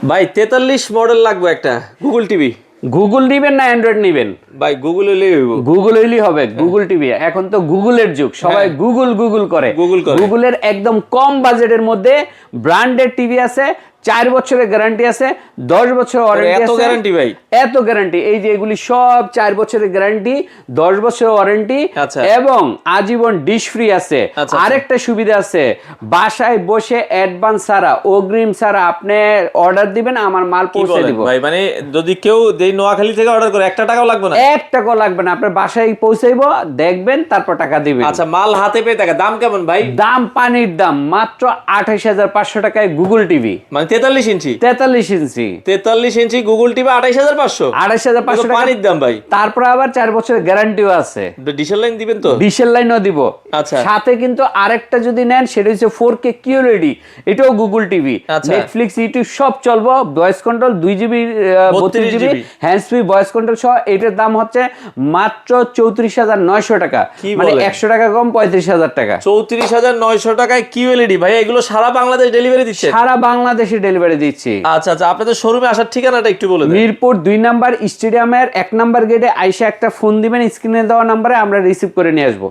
ভাই 43 মডেল লাগবে একটা গুগল টিভি। গুগল নিবেন না অ্যান্ড্রয়েড নিবেন? ভাই গুগল হইলেই হইব। গুগল হইলেই হবে, গুগল টিভি। এখন তো গুগলের যুগ, সবাই গুগল গুগল করে। গুগলের একদম কম বাজেটের মধ্যে ব্র্যান্ডেড টিভি আছে, 4 বছরের গ্যারান্টি আছে, 10 বছরের ওয়ারেন্টি আছে। এত গ্যারান্টি ভাই? এত গ্যারান্টি, এই যে এগুলি সব 4 বছরের গ্যারান্টি, 10 বছরের ওয়ারেন্টি এবং আজীবন ডিশ ফ্রি আছে। আরেকটা সুবিধা আছে, বাসায় বসে অ্যাডভান্স ছাড়া, অগ্রিম ছাড়া আপনি অর্ডার দিবেন, আমার মাল পৌঁছে দিব। ভাই মানে যদি কেউ দেই নোয়াখালী থেকে অর্ডার করে 1 টাকাও লাগবে না? 1 টাকাও লাগবে না, আপনার বাসায় পৌঁছাইবো, দেখবেন, তারপর টাকা দিবেন। আচ্ছা, মাল হাতে পেয়ে টাকা। দাম কেমন ভাই? দাম পানির দাম, মাত্র 28,500 টাকায় গুগল টিভি। মানে 43 ইঞ্চি? 43 ইঞ্চি। 43 ইঞ্চি গুগল টিভি 28,500? 28,500 টাকা পানির দাম ভাই। তারপর আবার 4 বছরের গ্যারান্টিও আছে। ডিশের লাইন দিবেন তো? ডিশের লাইনও দিব। আচ্ছা, সাথে কিন্তু আরেকটা যদি নেন, সেটা হচ্ছে 4K QLED, এটাও গুগল টিভি। নেটফ্লিক্স, ইউটিউব সব চলবো। Voice control 2GB 32GB hands free voice control সহ। এটার দাম হচ্ছে মাত্র 34,900 টাকা, মানে 100 টাকা কম, 35,000 টাকা। 34,900 টাকায় QLED ভাই, এগুলো সারা বাংলাদেশ ডেলিভারি দিচ্ছে? সারা বাংলাদেশে ডেলিভারি দিচ্ছি। আচ্ছা আচ্ছা, আপনাদের শোরুমে আসার ঠিকানাটা একটু বলে দেন। মিরপুর 2 নাম্বার স্টেডিয়ামের 1 নাম্বার গেটে আইসা একটা ফোন দিবেন, স্ক্রিনে দেওয়া নাম্বারে আমরা রিসিভ করে নিয়ে আসবো।